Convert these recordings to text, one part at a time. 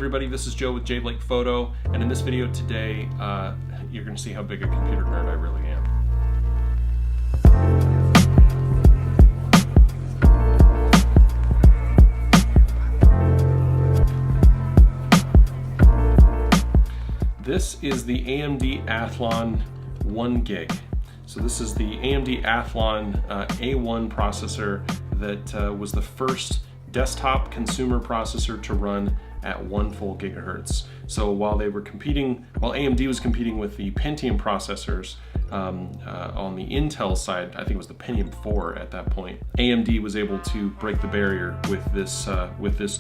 everybody, this is Joe with J Blake Photo, and in this video today, you're going to see how big a computer nerd I really am. This is the AMD Athlon 1 gig. So this is the AMD Athlon A1 processor that was the first desktop consumer processor to run at 1 full gigahertz. So while AMD was competing with the Pentium processors on the Intel side, I think it was the Pentium 4 at that point, AMD was able to break the barrier with this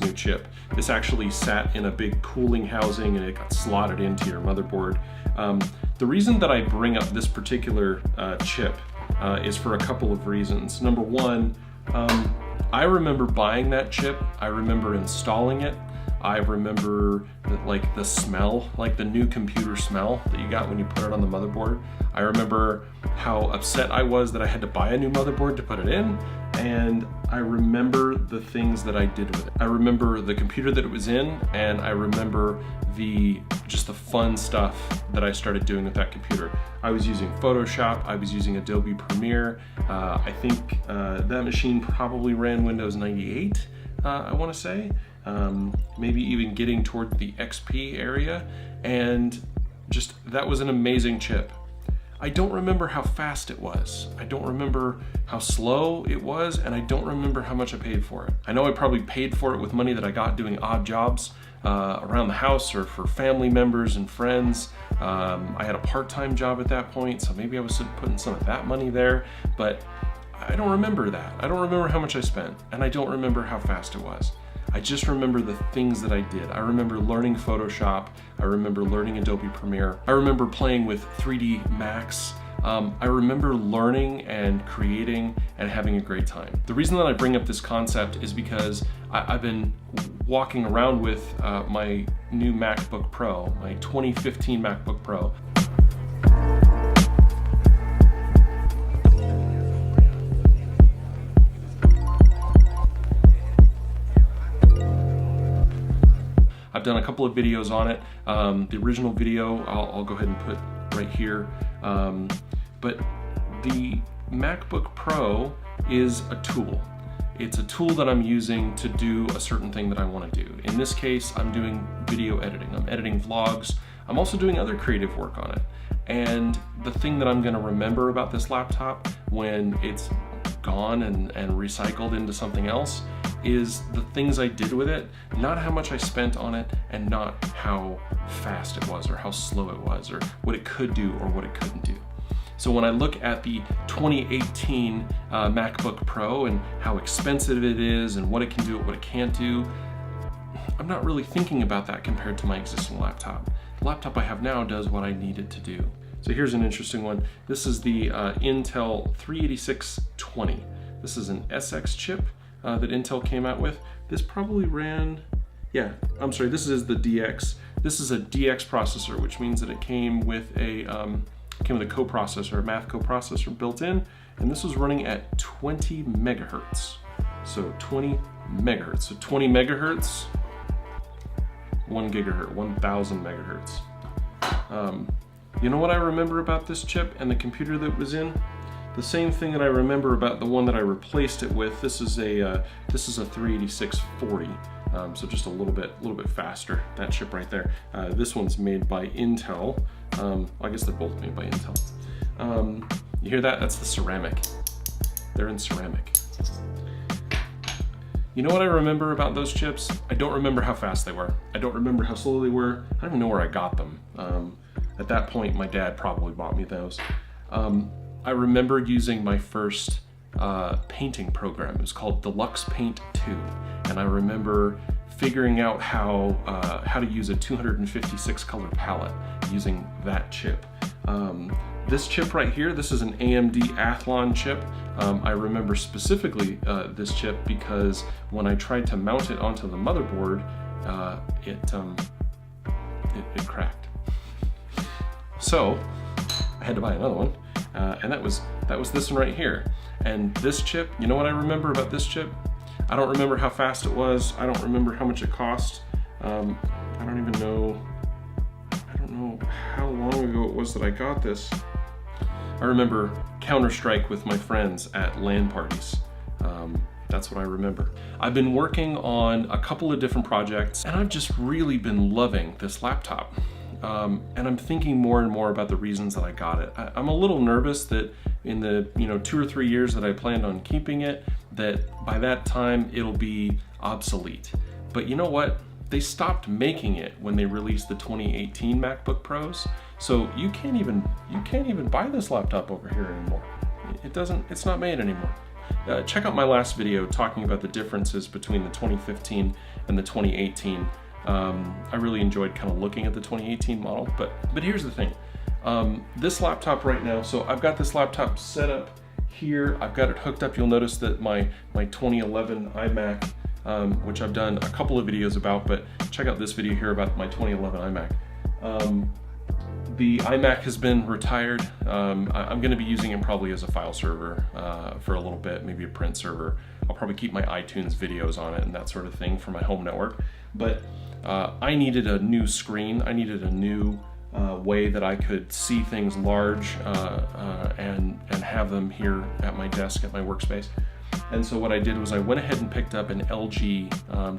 new chip. This actually sat in a big cooling housing and it got slotted into your motherboard. The reason that I bring up this particular chip is for a couple of reasons. Number one, I remember buying that chip, I remember installing it, I remember the smell, like the new computer smell that you got when you put it on the motherboard. I remember how upset I was that I had to buy a new motherboard to put it in, and I remember the things that I did with it. I remember the computer that it was in, and I remember just the fun stuff that I started doing with that computer. I was using Photoshop, I was using Adobe Premiere. I think that machine probably ran Windows 98, I want to say. Maybe even getting toward the XP area, and just that was an amazing chip. I don't remember how fast it was. I don't remember how slow it was, and I don't remember how much I paid for it. I know I probably paid for it with money that I got doing odd jobs around the house or for family members and friends. I had a part-time job at that point, so maybe I was putting some of that money there, but I don't remember that. I don't remember how much I spent, and I don't remember how fast it was. I just remember the things that I did. I remember learning Photoshop. I remember learning Adobe Premiere. I remember playing with 3D Max. I remember learning and creating and having a great time. The reason that I bring up this concept is because I've been walking around with my new MacBook Pro, my 2015 MacBook Pro. I've done a couple of videos on it. The original video I'll go ahead and put right here. But the MacBook Pro is a tool. It's a tool that I'm using to do a certain thing that I want to do. In this case, I'm doing video editing. I'm editing vlogs. I'm also doing other creative work on it. And the thing that I'm going to remember about this laptop when it's gone and recycled into something else is the things I did with it, not how much I spent on it, and not how fast it was or how slow it was or what it could do or what it couldn't do. So when I look at the 2018 MacBook Pro and how expensive it is and what it can do and what it can't do, I'm not really thinking about that compared to my existing laptop. The laptop I have now does what I need it to do. So here's an interesting one. This is the Intel 38620. This is an SX chip that Intel came out with. This probably ran, this is the DX. This is a DX processor, which means that it came with a coprocessor, a math coprocessor built in, and this was running at 20 megahertz. So 20 megahertz. So 20 megahertz, 1 gigahertz, 1000 megahertz. You know what I remember about this chip and the computer that it was in? The same thing that I remember about the one that I replaced it with. This is a 38640, so just a little bit faster. That chip right there. This one's made by Intel. I guess they're both made by Intel. You hear that? That's the ceramic. They're in ceramic. You know what I remember about those chips? I don't remember how fast they were. I don't remember how slow they were. I don't even know where I got them. At that point, my dad probably bought me those. I remember using my first painting program. It was called Deluxe Paint 2, and I remember figuring out how to use a 256 color palette using that chip. This chip right here, this is an AMD Athlon chip. I remember specifically this chip because when I tried to mount it onto the motherboard, it cracked. So I had to buy another one. And that was this one right here. And this chip, you know what I remember about this chip? I don't remember how fast it was. I don't remember how much it cost. I don't know how long ago it was that I got this. I remember Counter-Strike with my friends at LAN parties. That's what I remember. I've been working on a couple of different projects, and I've just really been loving this laptop. And I'm thinking more and more about the reasons that I got it. I'm a little nervous that in the 2 or 3 years that I planned on keeping it, that by that time it'll be obsolete. But you know what? They stopped making it when they released the 2018 MacBook Pros. So you can't even buy this laptop over here anymore. It's not made anymore. Check out my last video talking about the differences between the 2015 and the 2018. I really enjoyed kind of looking at the 2018 model, but here's the thing. This laptop right now, so I've got this laptop set up here. I've got it hooked up. You'll notice that my 2011 iMac, which I've done a couple of videos about, but check out this video here about my 2011 iMac. The iMac has been retired. I'm going to be using it probably as a file server for a little bit, maybe a print server. I'll probably keep my iTunes videos on it and that sort of thing for my home network. But I needed a new screen. I needed a new way that I could see things large and have them here at my desk, at my workspace. And so what I did was I went ahead and picked up an LG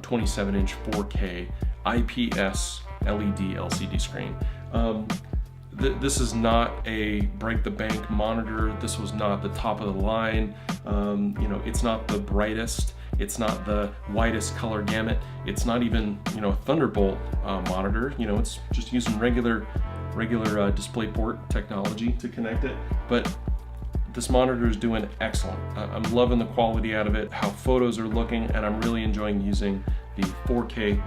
27-inch 4K IPS LED LCD screen. This is not a break-the-bank monitor. This was not the top of the line. It's not the brightest. It's not the widest color gamut. It's not even, a Thunderbolt monitor. It's just using regular DisplayPort technology to connect it. But this monitor is doing excellent. I'm loving the quality out of it, how photos are looking, and I'm really enjoying using the 4K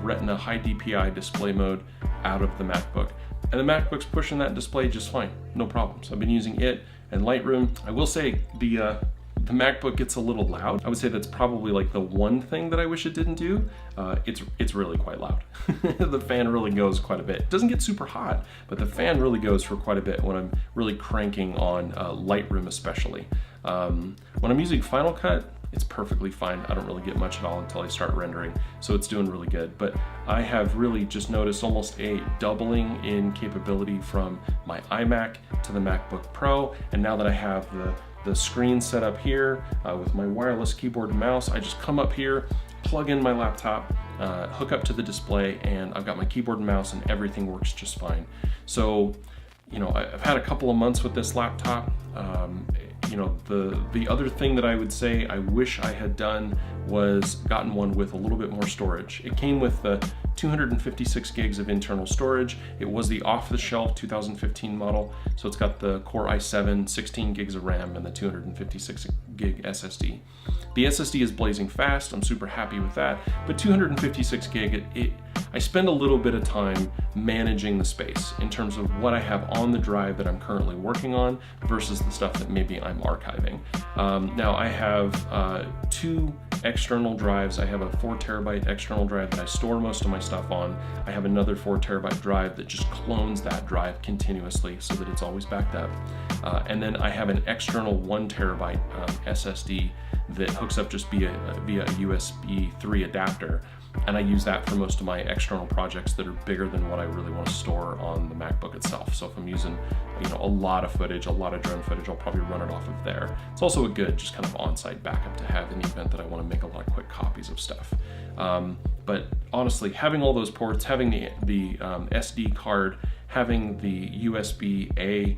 Retina high DPI display mode out of the MacBook. And the MacBook's pushing that display just fine, no problems. I've been using it and Lightroom. I will say the MacBook gets a little loud. I would say that's probably like the one thing that I wish it didn't do. It's really quite loud. The fan really goes quite a bit. It doesn't get super hot, but the fan really goes for quite a bit when I'm really cranking on Lightroom especially. When I'm using Final Cut, it's perfectly fine. I don't really get much at all until I start rendering, so it's doing really good. But I have really just noticed almost a doubling in capability from my iMac to the MacBook Pro, and now that I have the screen set up here with my wireless keyboard and mouse, I just come up here, plug in my laptop, hook up to the display, and I've got my keyboard and mouse, and everything works just fine. So, I've had a couple of months with this laptop. The other thing that I would say I wish I had done was gotten one with a little bit more storage. It came with the 256 gigs of internal storage. It was the off-the-shelf 2015 model, so it's got the Core i7, 16 gigs of RAM, and the 256 gig SSD. The SSD is blazing fast. I'm super happy with that, but 256 gig, I spend a little bit of time managing the space in terms of what I have on the drive that I'm currently working on versus the stuff that maybe I'm archiving. Now I have 2 external drives. I have a 4 terabyte external drive that I store most of my stuff on. I have another 4 terabyte drive that just clones that drive continuously so that it's always backed up. And then I have an external 1 terabyte SSD that hooks up just via a USB 3 adapter. And I use that for most of my external projects that are bigger than what I really want to store on the MacBook itself. So if I'm using, a lot of footage, a lot of drone footage, I'll probably run it off of there. It's also a good just kind of on-site backup to have in the event that I want to make a lot of quick copies of stuff. But honestly, having all those ports, having the SD card, having the USB-A,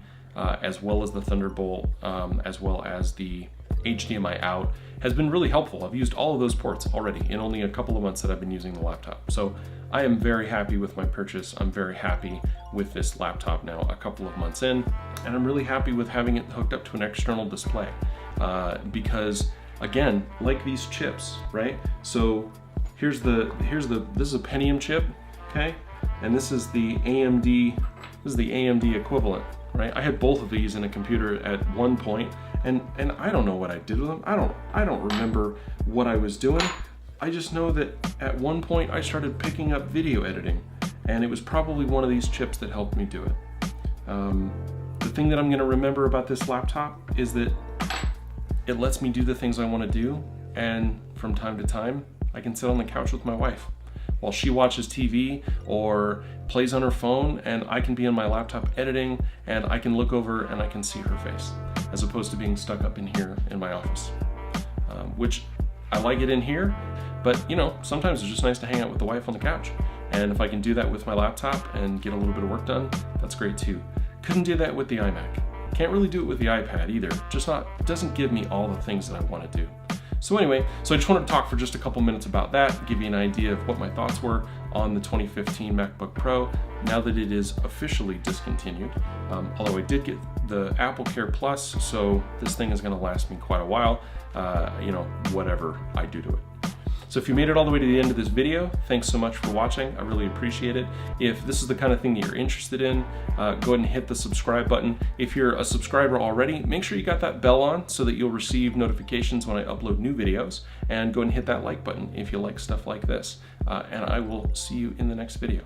as well as the Thunderbolt, as well as the HDMI out, has been really helpful. I've used all of those ports already in only a couple of months that I've been using the laptop. So I am very happy with my purchase. I'm very happy with this laptop now a couple of months in, and I'm really happy with having it hooked up to an external display because, again, like these chips, right? So this is a Pentium chip, okay? And this is the AMD equivalent, right? I had both of these in a computer at one point, and I don't know what I did with them. I don't remember what I was doing. I just know that at one point I started picking up video editing, and it was probably one of these chips that helped me do it. The thing that I'm gonna remember about this laptop is that it lets me do the things I wanna do, and from time to time, I can sit on the couch with my wife. while she watches TV or plays on her phone, and I can be on my laptop editing, and I can look over and I can see her face, as opposed to being stuck up in here in my office. Which I like it in here, but you know, sometimes it's just nice to hang out with the wife on the couch. And if I can do that with my laptop and get a little bit of work done, that's great too. Couldn't do that with the iMac. Can't really do it with the iPad either. Doesn't give me all the things that I want to do. So anyway, I just wanted to talk for just a couple minutes about that, give you an idea of what my thoughts were on the 2015 MacBook Pro, now that it is officially discontinued. Although I did get the Apple Care Plus, so this thing is going to last me quite a while, you know, whatever I do to it. So if you made it all the way to the end of this video, thanks so much for watching. I really appreciate it. If this is the kind of thing that you're interested in, go ahead and hit the subscribe button. If you're a subscriber already, make sure you got that bell on so that you'll receive notifications when I upload new videos. And go ahead and hit that like button if you like stuff like this. And I will see you in the next video.